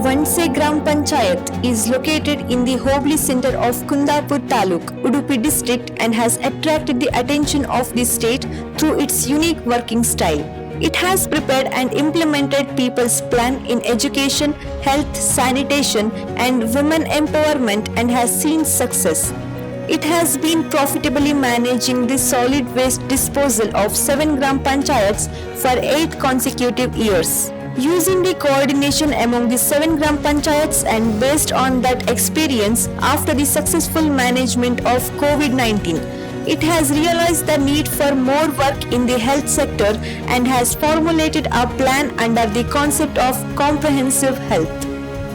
Vanse Gram Panchayat is located in the Hobli center of Kundapur Taluk, Udupi district and has attracted the attention of the state through its unique working style. It has prepared and implemented people's plan in education, health, sanitation and women empowerment and has seen success. It has been profitably managing the solid waste disposal of 7 gram panchayats for 8 consecutive years. Using the coordination among the 7 gram panchayats and based on that experience after the successful management of COVID-19, it has realized the need for more work in the health sector and has formulated a plan under the concept of comprehensive health.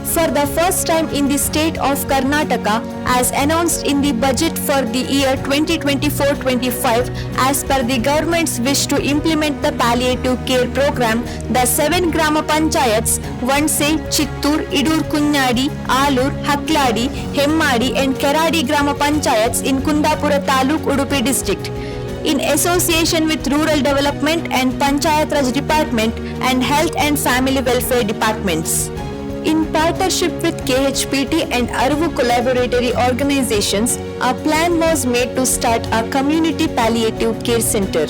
For the first time in the state of Karnataka, as announced in the budget for the year 2024-25, as per the government's wish to implement the palliative care program, the 7 Grama Panchayats, Vanse, Chittur, Idur Kunyadi, Alur, Hakladi, Hemmadi and Keradi Grama Panchayats in Kundapura Taluk, Udupi district, in association with Rural Development and Panchayat Raj Department and Health and Family Welfare Departments. In partnership with KHPT and Arvu collaboratory organizations, a plan was made to start a community palliative care center.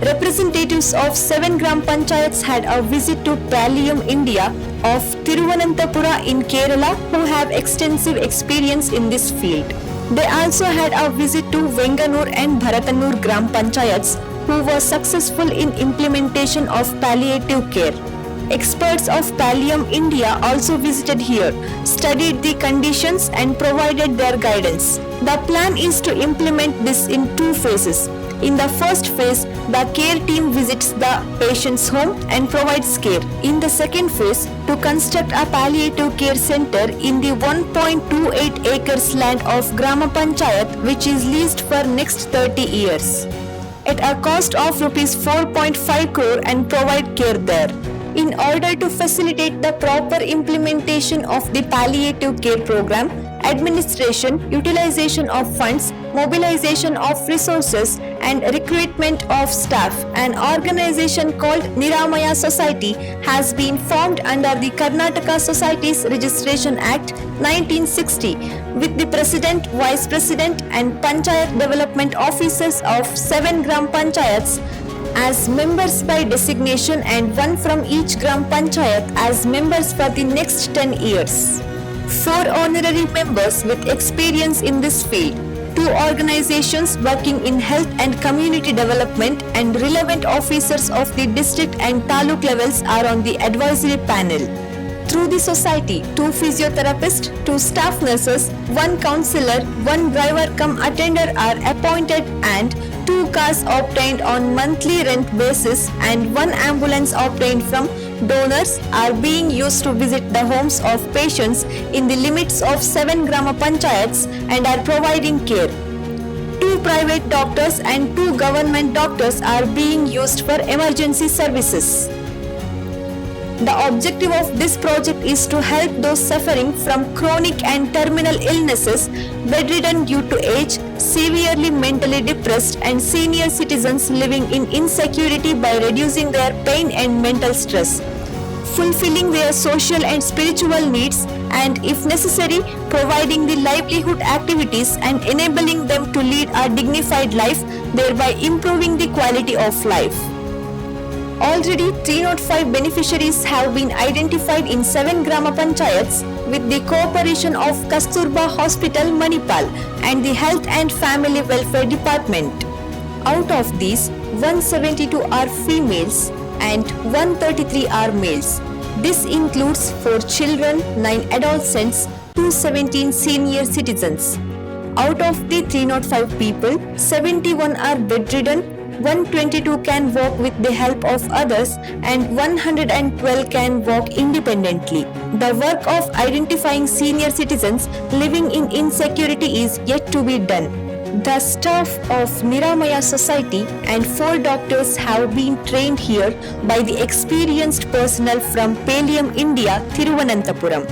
Representatives of 7 Gram Panchayats had a visit to Pallium India of Thiruvananthapuram in Kerala, who have extensive experience in this field. They also had a visit to Venganur and Bharatanur Gram Panchayats, who were successful in implementation of palliative care. Experts of Pallium India also visited here, studied the conditions and provided their guidance. The plan is to implement this in 2 phases. In the first phase, the care team visits the patient's home and provides care. In the second phase, to construct a palliative care center in the 1.28 acres land of Grama Panchayat, which is leased for next 30 years, at a cost of Rs 4.5 crore and provide care there. In order to facilitate the proper implementation of the palliative care program, administration, utilization of funds, mobilization of resources and recruitment of staff, an organization called Niramaya Society has been formed under the Karnataka Societies Registration Act 1960 with the President, Vice President and Panchayat Development Officers of 7 Gram Panchayats as members by designation and 1 from each Gram Panchayat as members for the next 10 years. 4 honorary members with experience in this field, 2 organizations working in health and community development and relevant officers of the district and taluk levels are on the advisory panel. Through the society, 2 physiotherapists, 2 staff nurses, 1 counselor, 1 driver cum attender are appointed and 2 cars obtained on monthly rent basis and 1 ambulance obtained from donors are being used to visit the homes of patients in the limits of 7 Grama Panchayats and are providing care. 2 private doctors and 2 government doctors are being used for emergency services. The objective of this project is to help those suffering from chronic and terminal illnesses, bedridden due to age, severely mentally depressed and senior citizens living in insecurity by reducing their pain and mental stress, fulfilling their social and spiritual needs and, if necessary, providing the livelihood activities and enabling them to lead a dignified life, thereby improving the quality of life. Already 305 beneficiaries have been identified in 7 Grama Panchayats with the cooperation of Kasturba Hospital, Manipal and the Health and Family Welfare Department. Out of these, 172 are females and 133 are males. This includes 4 children, 9 adolescents, 217 senior citizens. Out of the 305 people, 71 are bedridden, 122 can walk with the help of others and 112 can walk independently. The work of identifying senior citizens living in insecurity is yet to be done. The staff of Niramaya Society and 4 doctors have been trained here by the experienced personnel from Pallium India, Thiruvananthapuram.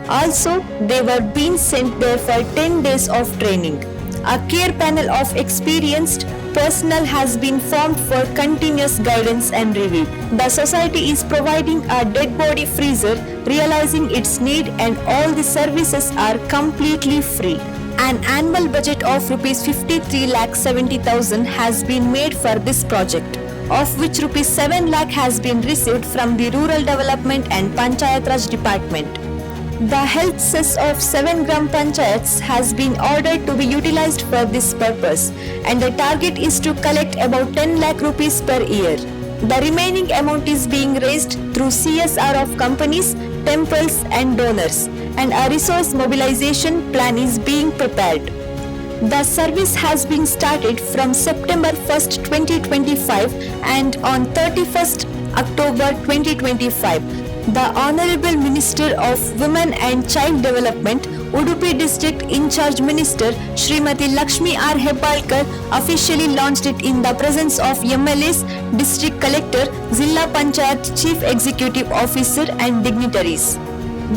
Also, they were being sent there for 10 days of training. A care panel of experienced personnel has been formed for continuous guidance and review. The society is providing a dead body freezer, realizing its need, and all the services are completely free. An annual budget of rupees 53,70,000 has been made for this project, of which rupees 7 lakh has been received from the Rural Development and Panchayat Raj Department. The health cess of 7 gram panchayats has been ordered to be utilized for this purpose, and the target is to collect about 10 lakh rupees per year. The remaining amount is being raised through CSR of companies, temples and donors, and a resource mobilization plan is being prepared. The service has been started from September 1st, 2025 and on 31st October 2025. The Honorable Minister of Women and Child Development, Udupi District In-Charge Minister Srimati Lakshmi R. Hebbalkar officially launched it in the presence of MLAs, District Collector, Zilla Panchayat Chief Executive Officer and dignitaries.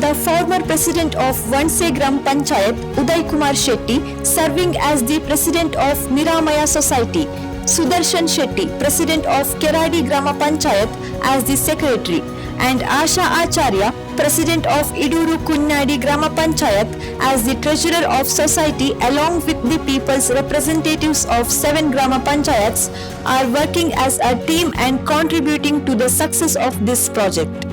The former President of Vanse Gram Panchayat, Uday Kumar Shetty, serving as the President of Niramaya Society, Sudarshan Shetty, President of Keradi Grama Panchayat as the Secretary, and Asha Acharya, President of Iduru Kunnadi Grama Panchayat as the Treasurer of Society, along with the people's representatives of 7 Grama Panchayats, are working as a team and contributing to the success of this project.